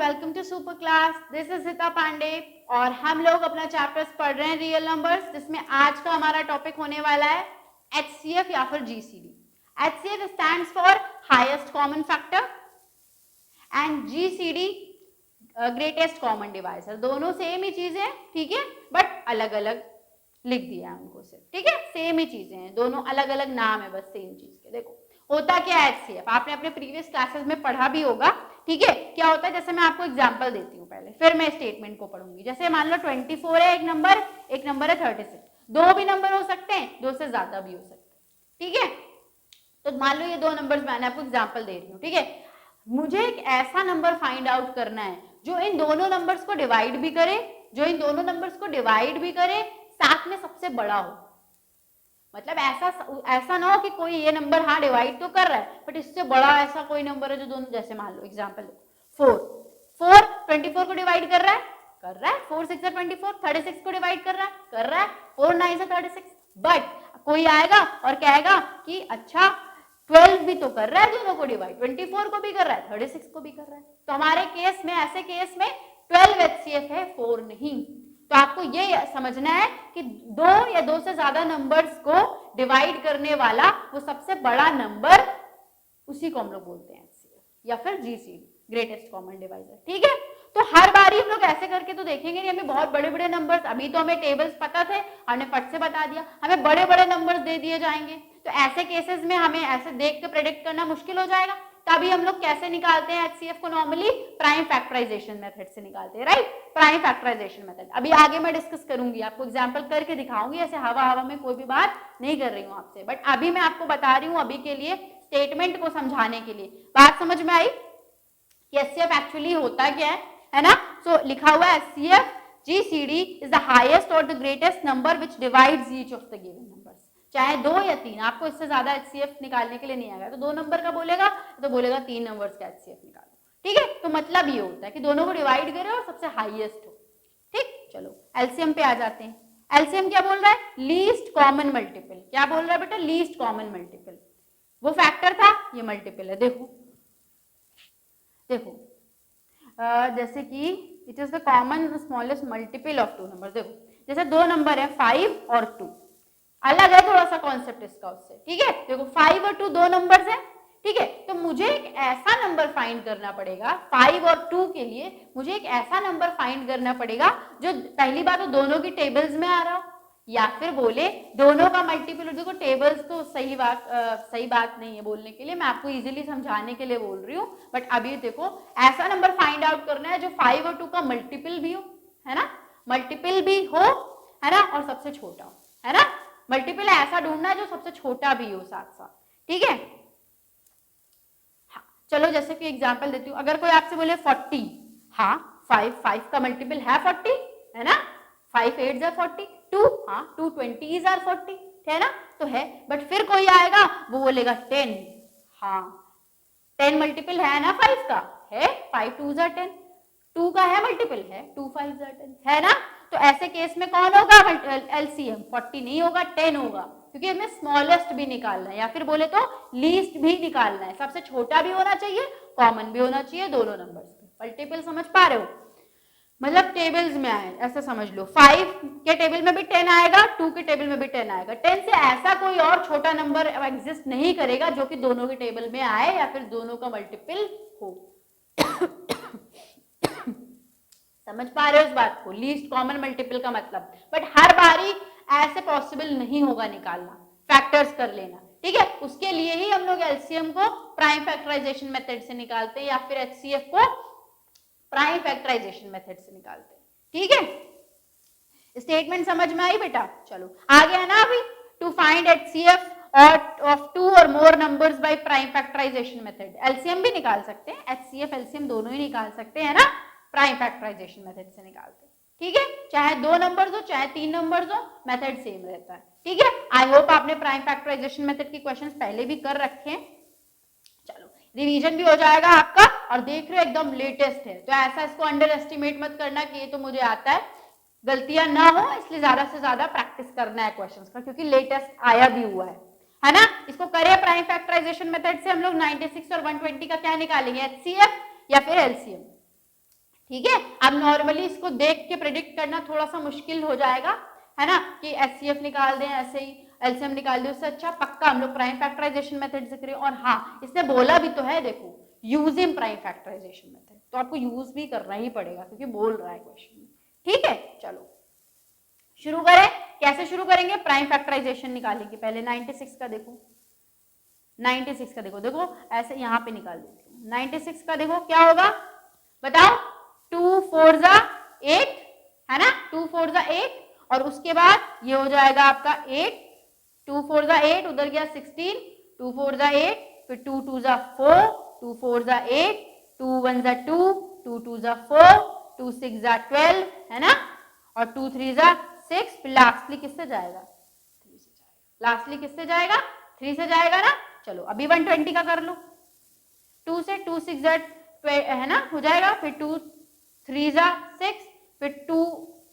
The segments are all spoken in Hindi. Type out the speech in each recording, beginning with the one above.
Welcome to super class. This is Sita Pandey और हम लोग अपना चैप्टर्स पढ़ रहे हैं रियल नंबर्स, जिसमें आज का हमारा टॉपिक होने वाला है HCF या फिर GCD। HCF stands for highest common factor and GCD greatest common divisor. दोनों सेम ही चीजें हैं, ठीक है, बट अलग अलग लिख दिया है उनको सिर्फ, ठीक है। सेम ही चीजें हैं, दोनों अलग अलग नाम है बस सेम चीज के। देखो होता क्या है HCF, आपने अपने प्रीवियस क्लासेस में पढ़ा भी होगा, ठीक है। क्या होता है, जैसे मैं आपको एग्जांपल देती हूँ पहले, फिर मैं स्टेटमेंट को पढ़ूंगी। जैसे मान लो 24 है एक नंबर है 36। दो भी नंबर हो सकते हैं, दो से ज्यादा भी हो सकते हैं, ठीक है। तो मान लो ये दो नंबर्स मैंने आपको एग्जांपल दे रही हूँ, ठीक है। मुझे एक ऐसा नंबर फाइंड आउट करना है जो इन दोनों नंबर्स को डिवाइड भी करे, साथ में सबसे बड़ा हो। मतलब ऐसा ना हो कि कोई ये नंबर हाँ डिवाइड तो कर रहा है बट इससे बड़ा ऐसा कोई नंबर है जो दोनों, जैसे मान लो एग्जांपल 4 24 को डिवाइड कर रहा है 4 6 24, 36 को डिवाइड कर रहा है 4 9 से 36। बट कोई आएगा और कहेगा कि अच्छा 12 भी तो कर रहा है दोनों को डिवाइड, 24 को भी कर रहा है 36 को भी कर रहा है। तो हमारे केस में, ऐसे केस में 12 HCF है, 4 नहीं। तो आपको ये समझना है कि दो या दो से ज्यादा नंबर्स को डिवाइड करने वाला वो सबसे बड़ा नंबर, उसी को हम लोग बोलते हैं HCF या फिर GCD ग्रेटेस्ट कॉमन डिवाइजर, ठीक है। तो हर बारी हम लोग ऐसे करके तो देखेंगे नहीं, हमें बहुत बड़े बड़े नंबर्स, अभी तो हमें टेबल्स पता थे, हमने फट से बता दिया, हमें बड़े बड़े नंबर्स दे दिए जाएंगे। तो ऐसे केसेस में हमें ऐसे देख के प्रेडिक्ट करना मुश्किल हो जाएगा। तभी हम लोग कैसे निकालते हैं HCF को, नॉर्मली प्राइम फैक्टराइजेशन मेथड से निकालते हैं, राइट। प्राइम फैक्टराइजेशन मेथड अभी आगे मैं डिस्कस करूंगी, आपको एग्जांपल करके दिखाऊंगी, ऐसे हवा में कोई भी बात नहीं कर रही हूँ आपसे, बट अभी मैं आपको बता रही हूँ, अभी के लिए स्टेटमेंट को समझाने के लिए। बात समझ में आई कि HCF एक्चुअली होता क्या है ना। सो लिखा हुआ है HCF GCD is the highest और the greatest number which divides each of the given numbers. चाहे दो या तीन, आपको इससे ज्यादा HCF निकालने के लिए नहीं आएगा, तो दो नंबर का बोलेगा तो बोलेगा तीन नंबर्स का HCF निकालो, ठीक है। तो मतलब ये होता है कि दोनों को डिवाइड करे और सबसे हाईएस्ट हो, ठीक। चलो LCM पे आ जाते हैं। LCM क्या बोल रहा है, लीस्ट कॉमन मल्टीपल। क्या बोल रहा है बेटा, लीस्ट कॉमन मल्टीपल। वो फैक्टर था, ये मल्टीपल है। देखो जैसे कि it is the common smallest multiple of two number. देखो जैसे दो नंबर है 5 और 2, अलग है थोड़ा सा कॉन्सेप्ट इसका उससे, ठीक है। देखो 5 और 2 दो नंबर्स हैं, ठीक है। तो मुझे एक ऐसा नंबर फाइंड करना पड़ेगा, 5 और 2 के लिए मुझे एक ऐसा नंबर फाइंड करना पड़ेगा जो पहली बात तो दोनों की टेबल्स में आ रहा हो, या फिर बोले दोनों का मल्टीपल। देखो टेबल्स तो सही बात नहीं है बोलने के लिए, मैं आपको इजीली समझाने के लिए बोल रही हूँ। बट अभी देखो ऐसा नंबर फाइंड आउट करना है जो 5 और 2 का मल्टीपल भी हो, है ना, मल्टीपल भी हो, है ना, और सबसे छोटा हो, है ना। मल्टीपल ऐसा ढूंढना है जो सबसे छोटा भी हो साथ साथ, ठीक है। हाँ, चलो जैसे कि एग्जांपल देती हूँ, अगर कोई आपसे बोले 40, हाँ 5 का मल्टीपल है 40, है ना, 5 8 are 40, 2 हाँ 2 20s are 40, है ना, तो है। बट फिर कोई आएगा वो बोलेगा 10, हाँ 10 मल्टीपल है ना 5 का, है 5 2s are 10, 2 का है मल्टीपल, है 2 5s are 10, है ना। तो ऐसे केस में कौन होगा LCM, 40 नहीं होगा 10 होगा, क्योंकि हमें स्मॉलेस्ट भी निकालना है, या फिर बोले तो लीस्ट भी निकालना है, सबसे छोटा भी होना चाहिए, कॉमन भी होना चाहिए दोनों नंबर्स में। मल्टीपल समझ पा रहे हो, मतलब टेबल्स में आए, ऐसा समझ लो 5 के टेबल में भी 10 आएगा, 2 के टेबल में भी 10 आएगा। 10 से ऐसा कोई और छोटा नंबर एग्जिस्ट नहीं करेगा जो कि दोनों के टेबल में आए या फिर दोनों का मल्टीपल हो। समझ पा रहे हो इस बात को, लीस्ट कॉमन मल्टीपल का मतलब। बट हर बारी ऐसे पॉसिबल नहीं होगा निकालना, फैक्टर्स कर लेना, ठीक है। उसके लिए ही हम लोग LCM को प्राइम फैक्टराइजेशन मेथड से निकालते हैं, या फिर HCF को प्राइम फैक्टराइजेशन मेथड से निकालते हैं, ठीक है। स्टेटमेंट समझ में आई बेटा, चलो आगे है ना। अभी टू फाइंड HCF ऑफ 2 और more numbers by prime factorization method, LCM भी निकाल सकते हैं, HCF LCM दोनों ही निकाल सकते हैं ना, प्राइम फैक्टराइजेशन मेथड से निकालते हैं, ठीक है। चाहे दो नंबर्स हो चाहे तीन नंबर्स हो, मेथड सेम रहता है, ठीक है। आई होप आपने प्राइम फैक्टराइजेशन मेथड के क्वेश्चंस पहले भी कर रखे हैं। चलो रिवीजन भी हो जाएगा आपका, और देख रहे हो एकदम लेटेस्ट है, तो ऐसा इसको अंडर एस्टिमेट मत करना कि ये तो मुझे आता है, गलतियां ना हो, इसलिए ज्यादा से ज्यादा प्रैक्टिस करना है क्वेश्चंस का, क्योंकि लेटेस्ट आया भी हुआ है ना। इसको करें प्राइम फैक्टराइजेशन मेथड से हम लोग 96 और 120 का क्या निकालेंगे, HCF या फिर LCM, ठीक है। अब नॉर्मली इसको देख के प्रेडिक्ट करना थोड़ा सा मुश्किल हो जाएगा, है ना, कि एचसीएफ निकाल दें ऐसे ही, एलसीएम निकाल दें, उससे अच्छा पक्का हम लोग प्राइम फैक्टराइजेशन मेथड से करें। और हाँ, इसने बोला भी तो है, देखो यूजिंग प्राइम फैक्टराइजेशन मेथड, तो आपको यूज भी करना ही पड़ेगा क्योंकि बोल रहा है क्वेश्चन में। ठीक है, चलो शुरू करें। कैसे शुरू करेंगे? प्राइम फैक्टराइजेशन निकालेंगे पहले। 96 का देखो, 96 का देखो, देखो ऐसे यहाँ पे निकाल देती हूँ। 96 का देखो क्या होगा बताओ, 2 4 जा 8, है ना, 2 4 जा 8, और उसके बाद ये हो जाएगा आपका 8, 2 4 जा 8, उधर गया 16, 2 4 जा 8, फिर 2 2 जा 4, 2 4 जा 8, 2 1 जा 2, 2 2 जा 4, 2 6 जा 12, है ना, और 2 3 जा 6, फिर लास्टली किससे जाएगा? 3 से जाएगा। लास्टली किससे जाएगा? 3 से जाएगा ना। चलो अभी 120 का कर लो। 2 से 2 6 जा, है ना, हो जाएगा, फिर 2 3 जा 6, फिर 2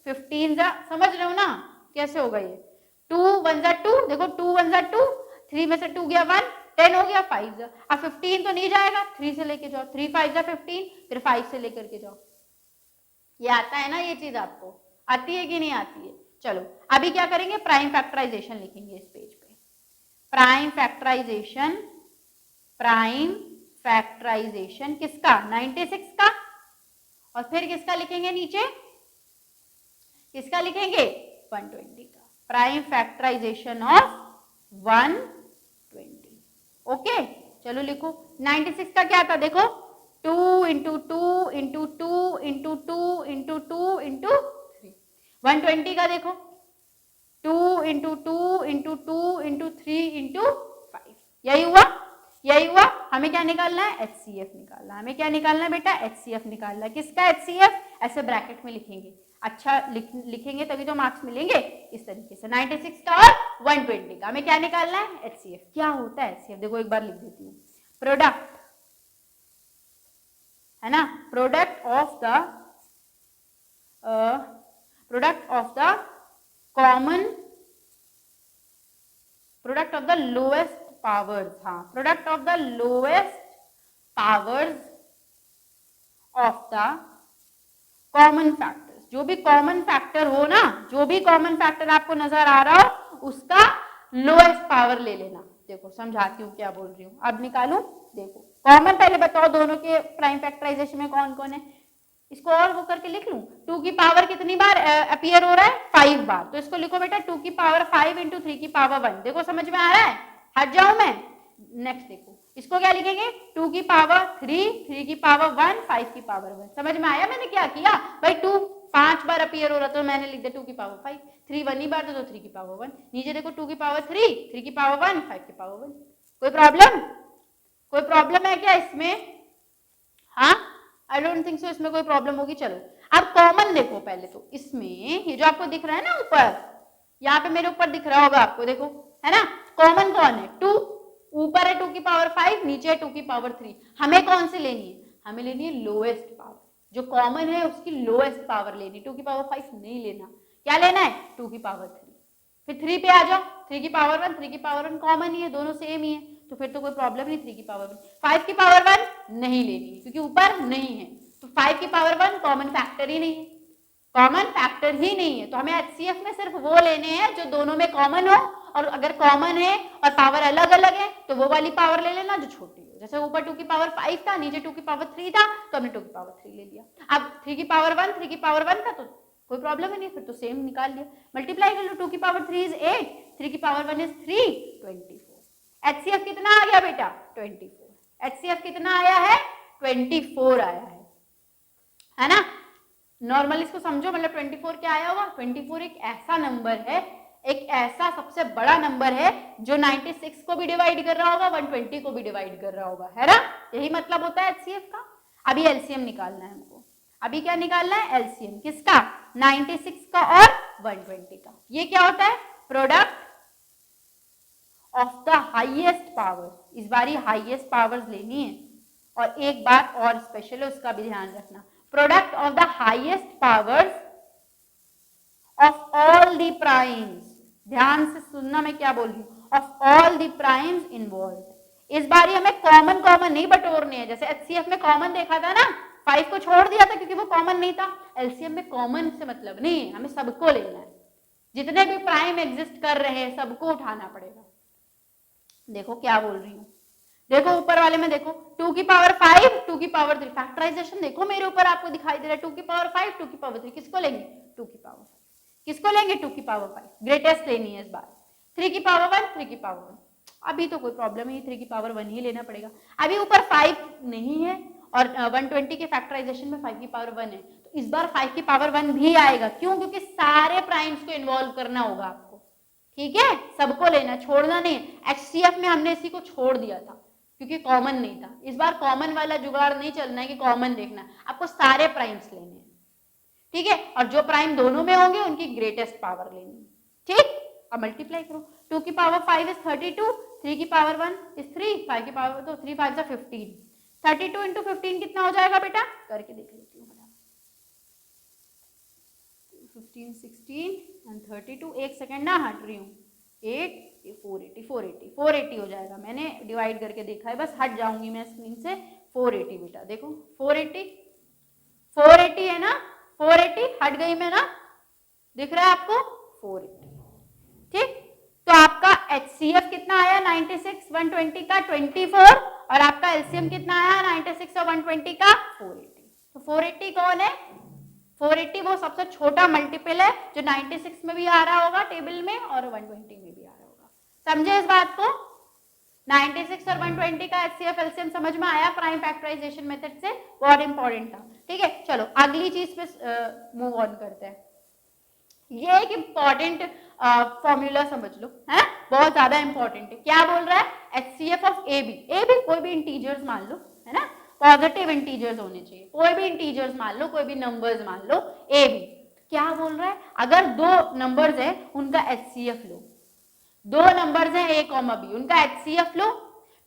15 जा, समझ रहे हो ना कैसे होगा ये? 2 1 जा 2, देखो 2 1 जा 2, 3 में से 2 गया 1, 10 हो गया 5 जा। अब 15 तो नहीं जाएगा, 3 से लेके जाओ, 3 5 जा 15, फिर 5 से लेकर के जाओ। ये आता है ना, ये चीज आपको आती है कि नहीं आती है? चलो अभी क्या करेंगे, प्राइम फैक्टराइजेशन लिखेंगे इस पेज पे। प्राइम फैक्टराइजेशन, प्राइम फैक्टराइजेशन किसका? 96 का। और फिर किसका लिखेंगे नीचे? किसका लिखेंगे? 120 का। Prime factorization of 120। ओके, चलो लिखो। 96 का क्या था देखो, 2 into 2 into 2 into 2 into 2 into 3। 120 का देखो, 2 इंटू 2 इंटू 2 इंटू 3 इंटू 5। यही हुआ, यही हुआ। हमें क्या निकालना है? एचसीएफ निकालना है। हमें क्या निकालना है बेटा? एचसीएफ निकालना है। किसका एचसीएफ? ऐसे ब्रैकेट में लिखेंगे, अच्छा लिखेंगे तभी तो मार्क्स मिलेंगे। इस तरीके से 96 का और 120 का हमें क्या निकालना है? एचसीएफ। क्या होता है एचसीएफ? देखो एक बार लिख देती हूँ, प्रोडक्ट, है ना, product of the common, product of the lowest powers, हाँ, product of the lowest powers of the common factors. जो भी कॉमन फैक्टर हो ना, जो भी कॉमन फैक्टर आपको नजर आ रहा हो उसका लोएस्ट पावर ले लेना। देखो समझाती हूँ क्या बोल रही हूँ, अब निकालू। देखो कॉमन पहले बताओ दोनों के प्राइम फैक्टराइजेशन में कौन कौन है, इसको और वो करके लिख लूं। 2 की पावर कितनी बार अपीयर हो रहा है? 5 बार। तो इसको लिखो बेटा 2 की पावर 5 इंटू 3 की पावर 1। देखो समझ में आ रहा है? हट जाऊं मैं? नेक्स्ट देखो, इसको क्या लिखेंगे? 2 की पावर 3, 3 की पावर 1, 5 की पावर 1। समझ में आया मैंने क्या किया भाई? 2 5 बार अपीयर हो रहा तो मैंने लिख दिया 2 की पावर 5, 3 1 ही बार तो 3 की पावर 1। नीचे देखो 2 की पावर 3, 3 की पावर 1, 5 की पावर 1। कोई प्रॉब्लम? कोई प्रॉब्लम है क्या इसमें? हाँ, आई डोंट थिंक सो इसमें कोई प्रॉब्लम होगी। चलो अब कॉमन देखो पहले तो, इसमें ये जो आपको दिख रहा है ना ऊपर, यहाँ पे मेरे ऊपर दिख रहा होगा आपको, देखो है ना, कॉमन कौन है? 2। ऊपर है 2 की पावर 5, नीचे है 2 की पावर 3। हमें कौन सी लेनी है? हमें लेनी है लोएस्ट पावर। जो कॉमन है उसकी लोएस्ट पावर लेनी। 2 की पावर 5 नहीं लेना। क्या लेना है? 2 की पावर 3। फिर 3 पे आ जाओ, 3 की पावर 1, 3 की पावर 1 कॉमन ही है, दोनों सेम ही है, तो फिर तो कोई प्रॉब्लम नहीं। 3 की पावर 1, 5 की पावर 1 नहीं लेनी क्योंकि ऊपर नहीं है, तो 5 की पावर 1 कॉमन फैक्टर ही नहीं है, कॉमन फैक्टर ही नहीं है। तो हमें एचसीएफ में सिर्फ वो लेने हैं जो दोनों में कॉमन हो, और अगर कॉमन है और पावर अलग अलग है तो वो वाली पावर ले लेना जो छोटी हो। जैसे ऊपर 2 की पावर 5 था, नीचे 2 की पावर 3 था, तो हमने 2 की पावर 3 ले लिया। अब 3 की पावर 1, 3 की पावर 1 था तो कोई प्रॉब्लम ही नहीं, फिर तो सेम निकाल लिया। मल्टीप्लाई कर लो, 2 की पावर 3 इज 8, 3 की पावर 1 इज 3, 24। एचसीएफ कितना आ गया बेटा? 24। एचसीएफ कितना आया है? 24 आया है ना। नॉर्मल इसको समझो, मतलब 24 क्या आया होगा? 24 एक ऐसा नंबर है, एक ऐसा सबसे बड़ा नंबर है जो 96 को भी डिवाइड कर रहा होगा, 120 को भी डिवाइड कर रहा होगा, है ना। यही मतलब होता है एचसीएफ का। अभी एलसीएम निकालना है हमको। अभी क्या निकालना है? एलसीएम किसका? 96 का और 120 का। ये क्या होता है? Product of the highest power. इस बार हाईएस्ट पावर्स लेनी है, और एक बात और स्पेशल है उसका भी ध्यान रखना, product of the highest powers of all the primes. ध्यान से सुनना मैं क्या बोल रही हूँ, of all the primes involve. इस बार हमें कॉमन कॉमन नहीं बटोरने हैं। जैसे एचसीएफ में कॉमन देखा था ना 5 को छोड़ दिया था क्योंकि वो कॉमन नहीं था। एलसीएम में कॉमन से मतलब नहीं है, हमें सबको लेना है, जितने भी प्राइम एग्जिस्ट कर रहे हैं सबको उठाना पड़ेगा। देखो क्या बोल रही हूँ, देखो ऊपर वाले में देखो 2 की पावर 5 2 की पावर 3, फैक्टराइजेशन देखो मेरे ऊपर आपको दिखाई दे रहा है 2 की पावर 5 2 की पावर 3, किसको लेंगे 2 की पावर 5, किसको लेंगे 2 की पावर 5, ग्रेटेस्ट लेनी है इस बार। 3 की पावर 1 3 की पावर 1, अभी तो कोई प्रॉब्लम नहीं, 3 की पावर 1 ही लेना पड़ेगा। अभी ऊपर 5 नहीं है और 120 के फैक्टराइजेशन में 5 की पावर 1 है, तो इस बार 5 की पावर 1 भी आएगा। क्यों? क्योंकि सारे प्राइम्स को इन्वॉल्व करना होगा आपको, ठीक है, सबको लेना, छोड़ना नहीं। एचसीएफ में हमने इसी को छोड़ दिया था क्योंकि कॉमन नहीं था। इस बार कॉमन वाला जुगाड़ नहीं चलना है कि कॉमन देखना, आपको सारे प्राइम्स लेने हैं, ठीक है, और जो प्राइम दोनों में होंगे उनकी ग्रेटेस्ट पावर लेनी, ठीक। अब मल्टीप्लाई करो, 2 की पावर 5 इज 32, 3 की पावर 1 इज 3, 5 की पावर तो 3 5 15, 32 इंटू 15 कितना हो जाएगा बेटा, करके देख लेती हूँ। 15 16 एंड 32, एक सेकेंड ना हट रही हूँ, 8 480 हो जाएगा। मैंने डिवाइड करके देखा है, बस हट जाऊंगी मैं स्क्रीन से। 480 बेटा, देखो 480 है ना, 480 हट गई मैं ना, दिख रहा है आपको 480, ठीक। तो आपका HCF कितना आया 96, 120 का 24, और आपका LCM कितना आया 96 और 120 का 480। तो 480 कौन है, 480 वो सबसे छोटा मल्टीपल है जो 96 में भी आ रहा होगा टेबल में और 120 में भी आ रहा होगा। समझे इस बात को, 96 और 120 का HCF LCM समझ में आया प्राइम फैक्टराइजेशन मेथड से, बहुत इंपॉर्टेंट था, ठीक है। चलो अगली चीज पे मूव ऑन करते हैं। ये एक इंपॉर्टेंट फॉर्मूला समझ लो, है बहुत ज्यादा इंपॉर्टेंट है। क्या बोल रहा है, HCF ऑफ AB कोई भी इंटीजर्स मान लो, है ना, पॉजिटिव इंटीजर्स होने चाहिए, कोई भी इंटीजर्स मान लो, कोई भी नंबर्स मान लो AB। क्या बोल रहा है, अगर दो नंबर्स है उनका HCF लो, दो नंबर्स है A, B, उनका HCF लो,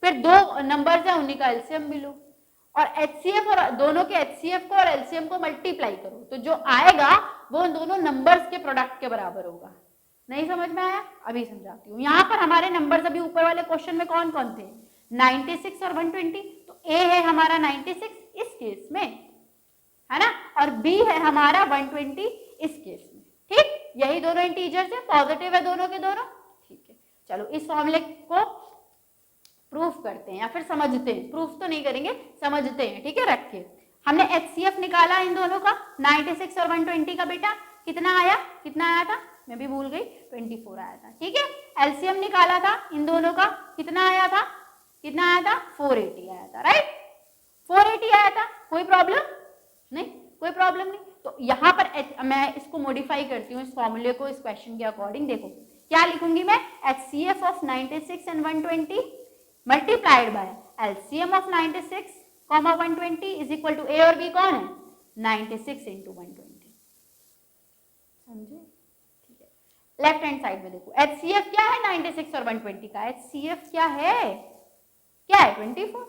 फिर दो नंबर्स है उन्हीं का LCM भी लो, और HCF और दोनों के HCF को और LCM को मल्टीप्लाई करो, तो जो आएगा वो उन दोनों नंबर्स के प्रोडक्ट के बराबर होगा। नहीं समझ में आया, अभी समझाती हूँ। यहाँ पर हमारे नंबर्स अभी ऊपर वाले क्वेश्चन में कौन कौन थे, 96 और 120, तो A है हमारा 96 इस केस में, है ना, और B है हमारा 120 इस केस में, ठीक। यही दोनों इंटीजर्स है, पॉजिटिव है दोनों के दोनों, ठीक है। चलो इस फॉर्मूले को प्रूफ करते हैं या फिर समझते हैं, प्रूफ तो नहीं करेंगे, समझते हैं, ठीक है। रखिए, हमने HCF निकाला इन दोनों का 96 और 120 का, बेटा कितना आया, कितना आया था, मैं भी भूल गई, 24 आया था, ठीक है। LCM निकाला था इन दोनों का, कितना आया था, कितना आया था, 480 आया था, राइट, 480 आया था। कोई प्रॉब्लम नहीं, कोई प्रॉब्लम नहीं। तो यहाँ पर मैं इसको मॉडिफाई करती हूँ इस फॉर्मूले को, इस क्वेश्चन के अकॉर्डिंग। देखो क्या लिखूंगी मैं, HCF of 96 and 120 multiplied by LCM of 96, 120 is equal to A और B कौन है, 96 इंटू 120, समझे, ठीक है। लेफ्ट हैंड साइड में देखो HCF क्या है 96 और 120 का, HCF क्या है, 24,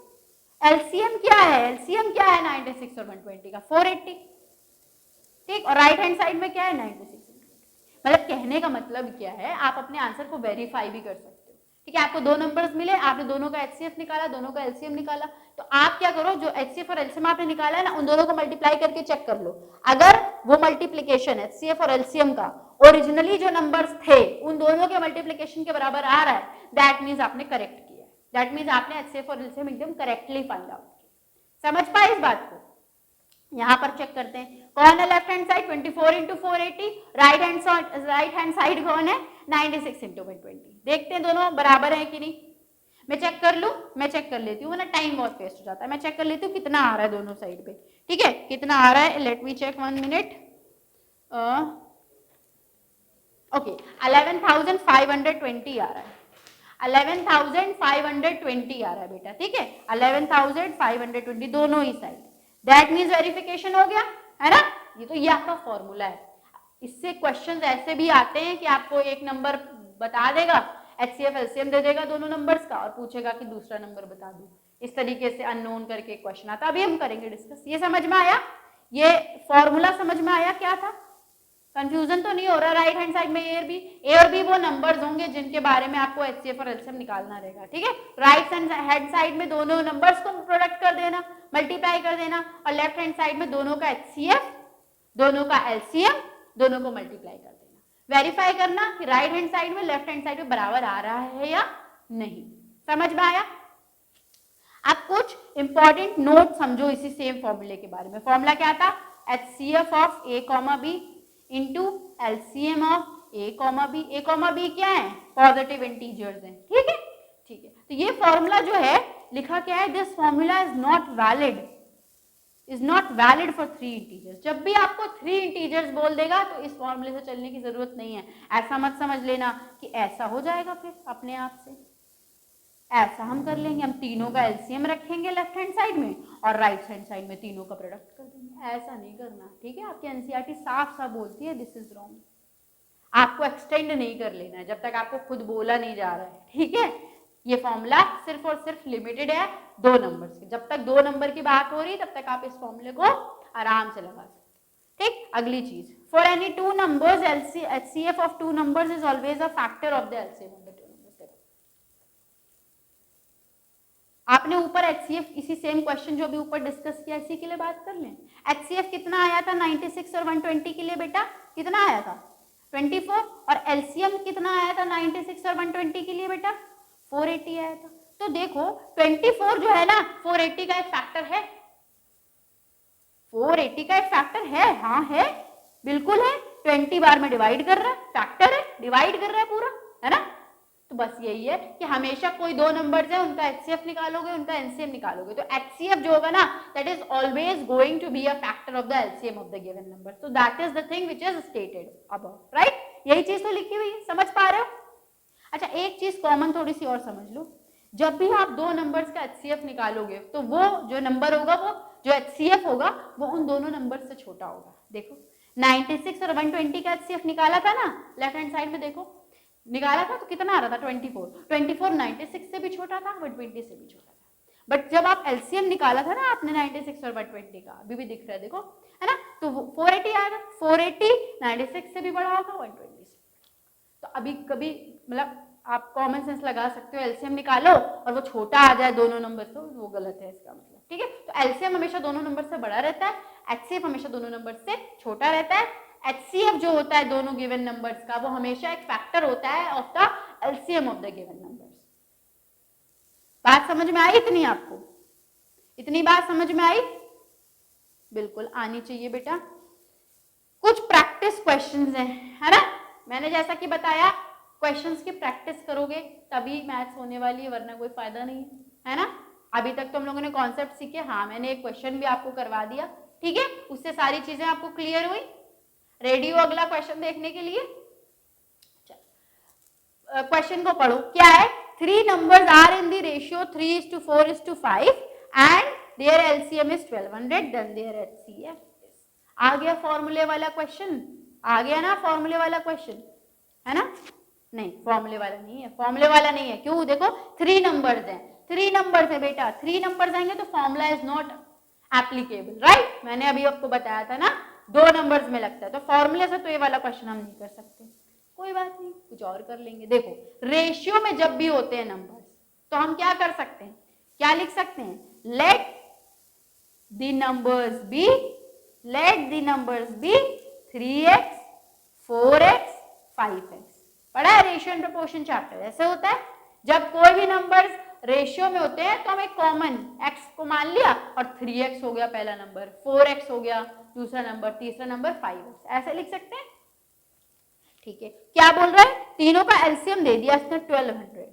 LCM क्या है, LCM क्या है 96 और 120 का, 480, ठीक। और राइट हैंड साइड में क्या है 96। मतलब कहने का मतलब क्या है, आप अपने आंसर को वेरीफाई भी कर सकते हो, ठीक है। आपको दो नंबर्स मिले, आपने दोनों का HCF निकाला, दोनों का LCM निकाला, तो आप क्या करो, जो HCF और LCM आपने निकाला है ना, उन दोनों को मल्टीप्लाई करके चेक कर लो। अगर वो मल्टीप्लीकेशन HCF और LCM का ओरिजिनली जो नंबर्स थे उन दोनों के मल्टीप्लीकेशन के बराबर आ रहा है, दैट मीन्स आपने करेक्ट किया, दैट मीन्स आपने HCF और LCM एकदम करेक्टली फाइंड आउट किया। समझ पाए इस बात को, यहाँ पर चेक करते हैं कौन है left hand side 24 into 480, right hand side कौन है 96 इंटू 120। देखते हैं दोनों बराबर है कि नहीं, मैं चेक कर लूं, मैं चेक कर लेती हूँ, वरना टाइम बहुत वेस्ट हो जाता है। मैं चेक कर लेती हूँ कितना आ रहा है दोनों साइड पे, ठीक है, कितना आ रहा है, let me check 1 minute. Okay 11,520 आ रहा है, 11,520 आ रहा है बेटा, ठीक है, 11,520 दोनों ही साइड, दैट मीन्स वेरिफिकेशन हो गया, है ना। ये आपका फॉर्मूला है। इससे क्वेश्चंस ऐसे भी आते हैं कि आपको एक नंबर बता देगा, HCF LCM दे देगा दोनों नंबर्स का और पूछेगा कि दूसरा नंबर बता दो, इस तरीके से अननोन करके क्वेश्चन आता है। अभी हम करेंगे डिस्कस। ये समझ में आया, ये फॉर्मूला समझ में आया क्या था, कंफ्यूजन तो नहीं हो रहा। राइट हैंड साइड में ए और बी वो नंबर्स होंगे जिनके बारे में आपको HCF और LCM निकालना रहेगा, ठीक है। राइट हैंड साइड में दोनों नंबर्स को प्रोडक्ट कर देना, मल्टीप्लाई कर देना और लेफ्ट हैंड साइड में दोनों का HCF, दोनों का LCM, दोनों को मल्टीप्लाई कर देना। वेरीफाई करना कि राइट हैंड साइड में लेफ्ट हैंड साइड में बराबर आ रहा है या नहीं। समझ में आया? आप कुछ इंपॉर्टेंट नोट समझो इसी सेम फॉर्मूले के बारे में। फॉर्मूला क्या था? HCF of A, B into LCM of A, B। A, B क्या है? पॉजिटिव इंटीजर्स हैं। ठीक है, ठीक है। तो ये फॉर्मूला जो है लिखा क्या है? This formula is not valid for 3 integers. जब भी आपको 3 इंटीजर्स बोल देगा तो इस फॉर्मूले से चलने की जरूरत नहीं है। ऐसा मत समझ लेना कि ऐसा हो जाएगा फिर अपने आप से। ऐसा हम कर लेंगे, हम तीनों का एलसीएम रखेंगे लेफ्ट हैंड साइड में और राइट हैंड साइड में तीनों का प्रोडक्ट कर देंगे। ऐसा नहीं करना, ठीक है? आपकी एनसीईआरटी साफ साफ बोलती है दिस इज रॉन्ग। आपको एक्सटेंड नहीं कर लेना है जब तक आपको खुद बोला नहीं जा रहा है, ठीक है? ये फॉर्मूला सिर्फ और सिर्फ लिमिटेड है 2 नंबर्स के। जब तक 2 नंबर की बात हो रही तब तक आप इस फॉर्मूले को आराम से लगा सकते। ठीक, अगली चीज, for any 2 numbers HCF of 2 numbers is always a factor of the LCM of the 2 numbers. आपने ऊपर HCF इसी सेम क्वेश्चन जो भी ऊपर डिस्कस किया इसी के लिए बात कर लें। HCF कितना आया था 96 और 120 के लिए बेटा? कितना आया था? 24। और LCM कितना आया था 96 और 120 के लिए बेटा? 480 आया था। तो देखो 24 जो है ना 480 का एक फैक्टर है। 480 का एक फैक्टर है, हाँ है, बिल्कुल है। 20 बार में डिवाइड कर रहा है, फैक्टर है, डिवाइड कर रहा है पूरा, है ना? तो बस यही है कि हमेशा कोई 2 नंबर्स है उनका HCF निकालोगे, उनका LCM निकालोगे, तो HCF जो होगा ना that is always going to be a factor of the LCM of the given number. So that is the thing which is stated above, right? यही चीज तो लिखी हुई है, समझ पा रहे हो? अच्छा, एक चीज कॉमन थोड़ी सी और समझ लो। जब भी आप 2 नंबर्स का HCF निकालोगे तो वो जो नंबर होगा, वो जो HCF होगा वो उन दोनों नंबर से छोटा होगा। देखो 96 और 120 का HCF निकाला था ना, लेफ्ट हैंड साइड में देखो निकाला था तो कितना आ रहा था? 24 96 से भी छोटा था, 120 से भी छोटा था। बट जब आप LCM निकाला था ना आपने 96 और 120 का, अभी भी दिख रहा है देखो, है ना? तो 480 आएगा, 480 96 से भी बड़ा होगा, 120 से। तो अभी कभी मतलब आप कॉमन सेंस लगा सकते हो, एलसीएम निकालो और वो छोटा आ जाए दोनों नंबर से, वो गलत है इसका मतलब, ठीक है? तो एलसीएम हमेशा दोनों नंबर से बड़ा रहता है, एचसीएफ हमेशा दोनों नंबर से छोटा रहता है। एचसीएफ जो होता है दोनों गिवन नंबर्स का, वो हमेशा एक फैक्टर होता है of the LCM of the given numbers. बात समझ में आई इतनी? आपको इतनी बात समझ में आई? बिल्कुल आनी चाहिए बेटा। कुछ प्रैक्टिस क्वेश्चंस हैं, है ना? मैंने जैसा कि बताया क्वेश्चंस की प्रैक्टिस करोगे तभी मैथ्स होने वाली है, वरना कोई फायदा नहीं है ना? अभी तक तो हम लोगों ने कॉन्सेप्ट सीखे, हाँ मैंने एक क्वेश्चन भी आपको करवा दिया, ठीक है? उससे सारी चीजें आपको क्लियर हुई। रेडी हो अगला क्वेश्चन देखने के लिए? क्वेश्चन को पढ़ो, क्या है? 3 numbers are in the ratio 3:4:5 and their LCM is 1200, then their HCF is। आ गया फॉर्मूले वाला क्वेश्चन, आ गया ना फॉर्मूले वाला क्वेश्चन, है ना? नहीं, फॉर्मूले वाला नहीं है, फॉर्मूले वाला नहीं है। क्यों? देखो 3 नंबर्स हैं, 3 नंबर्स है बेटा, 3 नंबर्स आएंगे तो formula is not applicable, right? मैंने अभी आपको बताया था ना 2 नंबर्स में लगता है, तो फॉर्मूले से तो ये वाला क्वेश्चन हम नहीं कर सकते। कोई बात नहीं, कुछ और कर लेंगे। देखो रेशियो में जब भी होते हैं नंबर्स तो हम क्या कर सकते हैं, क्या लिख सकते हैं? Let the numbers be 3x 4x 5x। पढ़ा है रेशियो एंड प्रोपोर्शन चैप्टर? ऐसे होता है जब कोई भी नंबर्स रेशियो में होते हैं तो हम एक कॉमन x को मान लिया और 3x हो गया पहला नंबर, 4x हो गया दूसरा नंबर, तीसरा नंबर 5x, ऐसे लिख सकते हैं, ठीक है? क्या बोल रहा है? तीनों का एलसीएम दे दिया इसने 1200।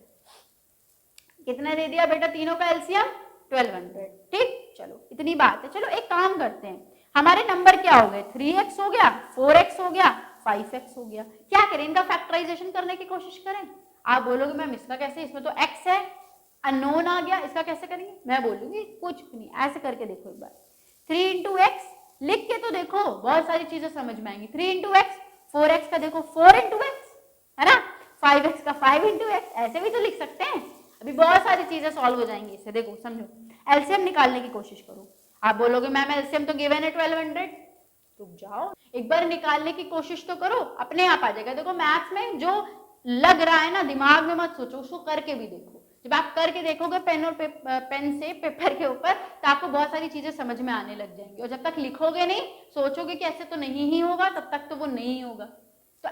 कितना दे दिया बेटा तीनों का एलसीएम? 1200, ठीक? चलो इतनी बात है। चलो एक काम करते हैं, हमारे नंबर क्या हो गए? 3x हो गया, 4x हो गया, 5x हो गया। क्या करें? इनका फैक्टराइजेशन करने की कोशिश करें। आप बोलोगे मैम इसका कैसे, इसमें तो x है, अननोन आ गया, इसका कैसे करेंगे? मैं बोलूंगी कुछ नहीं, ऐसे करके देखो एक बार। 3 into x लिख के तो देखो, बहुत सारी चीजें समझ में आएंगी। 3 into x, 4x का देखो 4 into x, है ना? 5x का 5 into x, ऐसे भी तो लिख सकते हैं। अभी बहुत सारी चीजें सॉल्व हो जाएंगी इससे। देखो समझो, एलसीएम निकालने की कोशिश करो। आप बोलोगे मैम एलसीएम तो गिवन है 1200, रुक जाओ एक बार निकालने की कोशिश तो करो, अपने आप आ जाएगा। देखो मैथ्स में जो लग रहा है ना, दिमाग में मत सोचो, उसको करके भी देखो। जब आप करके देखोगे पेन और पेन से पेपर के ऊपर तो आपको बहुत सारी चीजें समझ में आने लग जाएंगी, और जब तक लिखोगे नहीं, सोचोगे कि ऐसे तो नहीं ही होगा, तब तक तो वो नहीं होगा। तो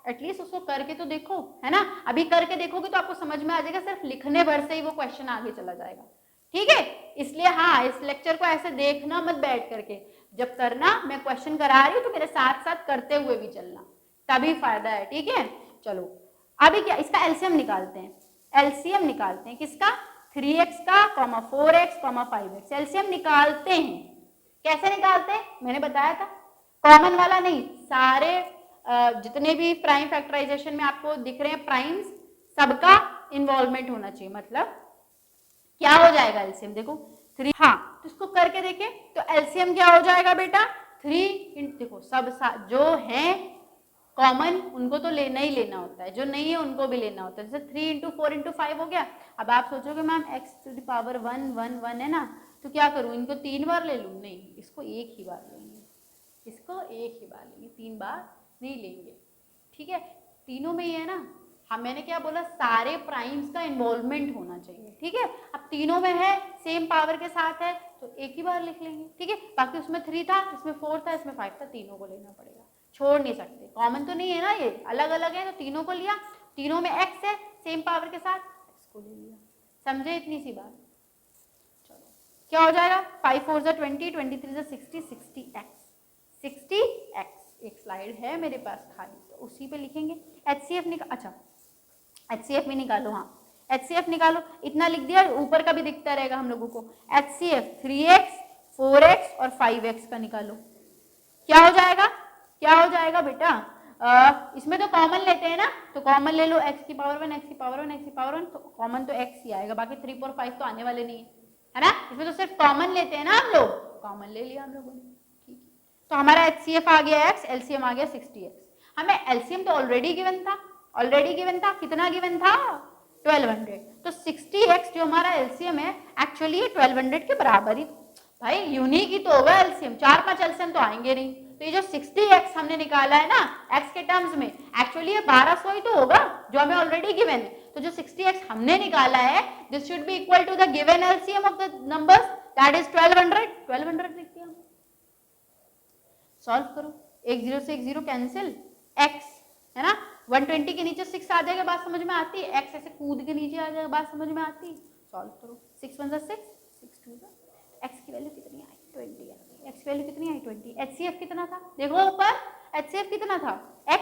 एटलीस्ट उसको करके तो देखो, है ना। अभी करके देखोगे तो आपको समझ में आ जाएगा, सिर्फ लिखने भर से ही वो क्वेश्चन आगे चला जाएगा। ठीक है, इसलिए हाँ, इस लेक्चर को ऐसे देखना मत बैठ करके, जब करना मैं क्वेश्चन करा रही हूँ तो मेरे साथ साथ करते हुए भी चलना, तभी फायदा है। ठीक है, चलो अभी क्या, इसका एलसीएम निकालते हैं। एलसीएम निकालते हैं किसका, 3x का, 4x, 5x। एलसीएम निकालते हैं। कैसे निकालते हैं, मैंने बताया था, कॉमन वाला नहीं, सारे जितने भी प्राइम फैक्टराइजेशन में आपको दिख रहे हैं प्राइम्स, सबका इन्वॉल्वमेंट होना चाहिए। मतलब क्या हो जाएगा एलसीएम, देखो 3, हाँ तो इसको करके देखें तो एलसीएम क्या हो जाएगा बेटा, 3 देखो सब जो है कॉमन उनको तो लेना ही लेना होता है, जो नहीं है उनको भी लेना होता है। जैसे 3 इंटू 4 इंटू 5 हो गया। अब आप सोचोगे मैम x⁻1 1 1 है ना, तो क्या करूं, इनको 3 बार ले लूं? नहीं, इसको एक ही बार लेंगे, इसको एक ही बार लेंगे, 3 बार नहीं लेंगे। ठीक है, तीनों में ही है ना। हाँ, मैंने क्या बोला, सारे प्राइम्स का इन्वॉल्वमेंट होना चाहिए। ठीक है, अब तीनों में है, सेम पावर के साथ है, तो एक ही बार लिख लेंगे। ठीक है, बाकी उसमें 3 था, इसमें 4 था, इसमें 5 था, तीनों को लेना पड़ेगा, छोड़ नहीं सकते। कॉमन तो नहीं है ना, ये अलग अलग है, तो तीनों को लिया, तीनों में x है, सेम पावर के साथ x को ले लिया। समझे इतनी सी बात? चलो क्या हो जाएगा, 5 4 जा 20, 23 जा 60, 60x। एक स्लाइड है मेरे पास खाली, तो उसी पे लिखेंगे। HCF निकाल, अच्छा HCF भी निकालो, हाँ HCF निकालो, इतना लिख दिया, ऊपर का भी दिखता रहेगा हम लोगों को। HCF 3x 4x और 5x का निकालो, क्या हो जाएगा, क्या हो जाएगा बेटा, इसमें तो कॉमन लेते हैं ना, तो कॉमन ले लो, x की पावर 1 x की पावर 1 x की पावर 1, तो कॉमन तो x ही आएगा, बाकी 3 4 5 तो आने वाले नहीं है ना। इसमें तो सिर्फ कॉमन लेते हैं ना हम लोग, कॉमन ले लिया हम लोगों ने। ठीक है, तो हमारा HCF आ गया x, LCM आ गया 60x। हमें LCM तो ऑलरेडी गिवन था, ऑलरेडी गिवन था, कितना गिवन था, 1200। तो 60x जो हमारा LCM है, एक्चुअली ये 1200 के बराबर ही, भाई यूनिक ही तो होगा एलसीएम, 4-5 एलसीएम तो आएंगे नहीं। तो ये जो 60x हमने निकाला है ना x के टर्म्स में, एक्चुअली ये 1200 ही तो होगा जो हमें ऑलरेडी गिवन है। तो जो 60x हमने निकाला है, this should be equal to the given LCM of the numbers, that is 1200। 1200 लिख दिया, सॉल्व करो, एक 0 से एक 0 कैंसिल, x है ना, 120 के नीचे 6 आ जाएगा, बात समझ में आती है, x ऐसे कूद के नीचे आ जाएगा, बात समझ में आती है। सॉल्व करो, 6 1 6 6 2 x की वैल्यू कितनी आई, 20 आई। x की वैल्यू कितनी आई, 20। HCF कितना था, देखो ऊपर HCF कितना था, x,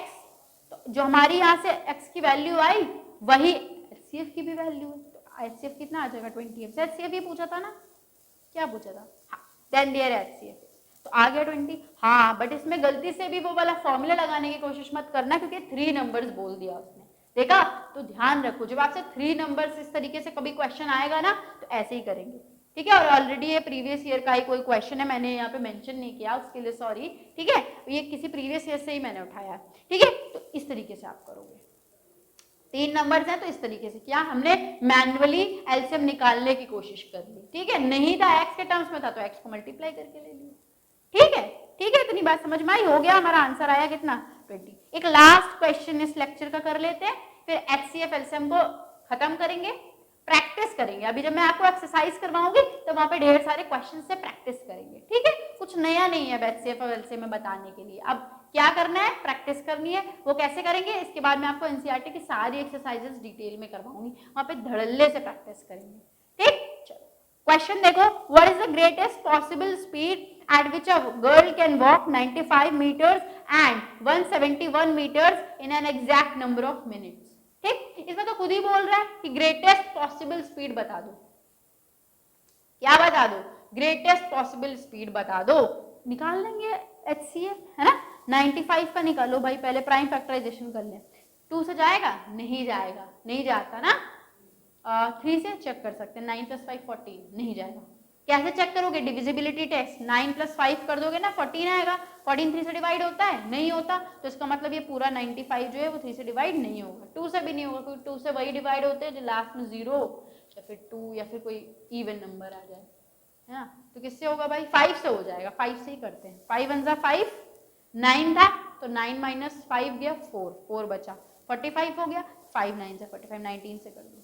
तो जो हमारी यहाँ से x की वैल्यू आई वही HCF की भी वैल्यू है, तो HCF कितना आ जाएगा, 20। HCF ही पूछा था ना, क्या पूछा था, हाँ देन डियर HCF, तो आ गया 20। हाँ, बट इसमें गलती से भी वो वाला फॉर्मूला लगाने की कोशिश मत करना, क्योंकि 3 नंबर्स बोल दिया उसने, देखा, तो ध्यान रखो, जब आपसे 3 नंबर्स इस तरीके से कभी क्वेश्चन आएगा ना, तो ऐसे ही करेंगे। ठीक है, और ऑलरेडी ये प्रीवियस ईयर का ही कोई क्वेश्चन है, मैंने यहाँ पे मेंशन नहीं किया, उसके लिए सॉरी। ठीक है, ये किसी प्रीवियस ईयर से ही मैंने उठाया है। ठीक है, तो इस तरीके से आप करोगे, 3 नंबर्स हैं तो इस तरीके से किया हमने, मैन्युअली एलसीएम निकालने की कोशिश कर ली। ठीक है, नहीं था एक्स के टर्म्स में था तो एक्स को मल्टीप्लाई करके ले लिया। ठीक है, ठीक है, इतनी बात समझ में आई, हो गया, हमारा आंसर आया कितना, 20। एक लास्ट क्वेश्चन इस लेक्चर का कर लेते हैं, फिर HCF एलसीएम को खत्म करेंगे, प्रैक्टिस करेंगे। अभी जब मैं आपको एक्सरसाइज करवाऊंगी तो वहां पे ढेर सारे क्वेश्चन से प्रैक्टिस करेंगे। ठीक है, कुछ नया नहीं है HCF और एलसीएम में बताने के लिए, अब क्या करना है, प्रैक्टिस करनी है। वो कैसे करेंगे, इसके बाद मैं आपको एनसीईआरटी की सारी एक्सरसाइजेस डिटेल में करवाऊंगी, वहां पे धड़ल्ले से प्रैक्टिस करेंगे। ठीक, चलो क्वेश्चन देखो, what is the greatest possible speed at which a girl can walk 95 meters and 171 meters in an exact number of minutes। ठीक, इसमें तो खुद ही बोल रहा है कि ग्रेटेस्ट पॉसिबल स्पीड बता दो, क्या बता दो, ग्रेटेस्ट पॉसिबल स्पीड बता दो, निकाल लेंगे HCF, है ना। 95 का निकालो भाई, पहले प्राइम फैक्टराइजेशन कर लें, 2 से जाएगा, नहीं जाएगा, नहीं जाता ना, 3 से चेक कर सकते हैं, 9 + 5 14, नहीं जाएगा। कैसे चेक करोगे, डिविजिबिलिटी टेस्ट, 9 + 5 कर दोगे ना, 14 आएगा, 14 3 से डिवाइड होता है, नहीं होता, तो इसका मतलब ये पूरा 95 जो है वो 3 से डिवाइड नहीं होगा, 2 से भी नहीं होगा, क्योंकि 2 से वही डिवाइड होते हैं जो लास्ट में 0 या फिर 2 या फिर कोई इवन नंबर आ जाए, है ना। तो किससे होगा भाई, 5 से हो जाएगा, 5 से ही करते हैं, 5 1 = 5, 9 था तो 9 - 5 गया 4 बचा, 45 हो गया, 5 9 = 45, 19 से कर दो,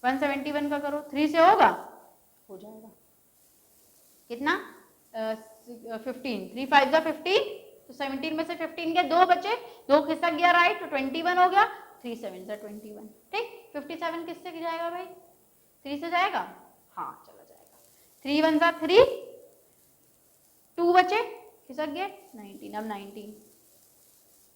171 का करो, 3 से होगा, हो जाएगा। कितना 15, 3 5 जा 15, तो 17 में से 15 के 2 बचे, 2 खिसक गया राइट, तो 21 हो गया, 3 7 जा 21, ठीक। 57 किससे जाएगा भाई, 3 से जाएगा, हाँ चला जाएगा। 3 1 जा 3, 2 बचे, खिसक गए 19, अब 19।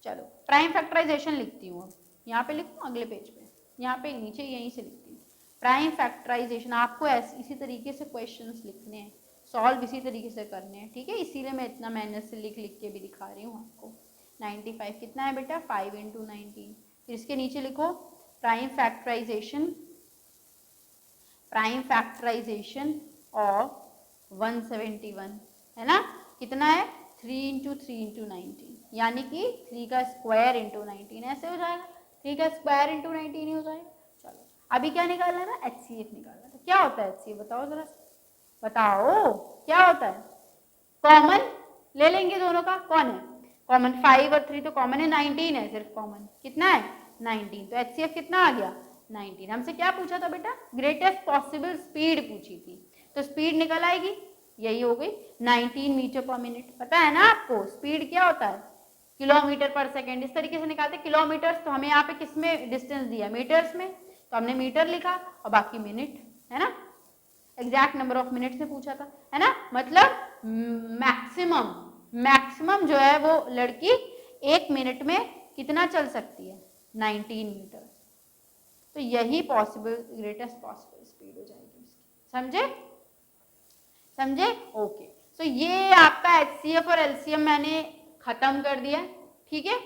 चलो प्राइम फैक्टराइजेशन लिखती हूँ, अब यहाँ पे लिखूँ अगले पेज पे, यहाँ पे नीचे यहीं से लिखती हूँ। प्राइम फैक्टराइजेशन आपको ऐसे इसी तरीके से क्वेश्चंस लिखने हैं, सॉल्व इसी तरीके से करने हैं, ठीक है। इसीलिए मैं इतना मेहनत से लिख लिख के भी दिखा रही हूँ आपको। 95 कितना है बेटा, 5 × 19। फिर इसके नीचे लिखो प्राइम फैक्टराइजेशन ऑफ 171, है ना। कितना है, 3 × 3 × 19, यानी कि 3 का स्क्वायर इंटू 19, ऐसे हो जाएगा, 3 का स्क्वायर इंटू 19 ही हो जाएगा। चलो अभी क्या निकालना है ना, HCF निकालना है। क्या होता है HCF, बताओ जरा, बताओ क्या होता है। कॉमन ले लेंगे दोनों का, कौन है कॉमन, 5 और 3 तो कॉमन है, 19 है सिर्फ कॉमन, कितना है 19, तो HCF कितना आ गया 19। हमसे क्या पूछा था बेटा, ग्रेटेस्ट पॉसिबल स्पीड पूछी थी, तो स्पीड निकल आएगी, यही हो गई 19 मीटर पर मिनट। पता है ना आपको स्पीड क्या होता है, किलोमीटर पर सेकेंड, इस तरीके से निकालते। किलोमीटर्स तो हमें यहाँ पे किस में डिस्टेंस दिया, मीटर्स में, तो हमने मीटर लिखा और बाकी मिनट, है ना। एग्जैक्ट नंबर ऑफ मिनट से पूछा था, है ना, मतलब मैक्सिमम जो है वो लड़की 1 मिनट में कितना चल सकती है, 19 मीटर। तो यही पॉसिबल ग्रेटेस्ट पॉसिबल स्पीड हो जाएगी उसकी, समझे समझे, ओके। सो ये आपका HCF और LCM मैंने खत्म कर दिया, ठीक है।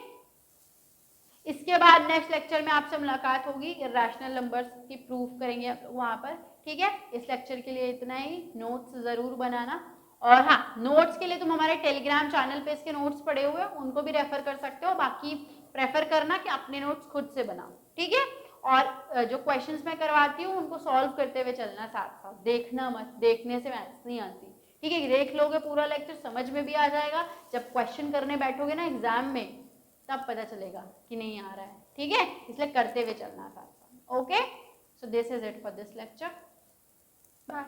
इसके बाद नेक्स्ट लेक्चर में आपसे मुलाकात होगी, रैशनल नंबर्स की प्रूफ करेंगे वहां पर, ठीक है। इस लेक्चर के लिए इतना ही, नोट्स जरूर बनाना, और हाँ नोट्स के लिए तुम हमारे टेलीग्राम चैनल पे इसके नोट्स पड़े हुए हैं, उनको भी रेफर कर सकते हो, बाकी प्रेफर करना कि अपने नोट्स खुद से बनाओ, ठीक है। और जो क्वेश्चंस मैं करवाती हूँ उनको सॉल्व करते हुए चलना, साथ साथ देखना मत, देखने से मैथ्स नहीं आती, ठीक है। देख लोगे पूरा लेक्चर, समझ में भी आ जाएगा, जब क्वेश्चन करने बैठोगे ना एग्जाम में तब पता चलेगा कि नहीं आ रहा है, ठीक है। इसलिए करते हुए चलना साथ साथ, okay. So this is it for this lecture, bye.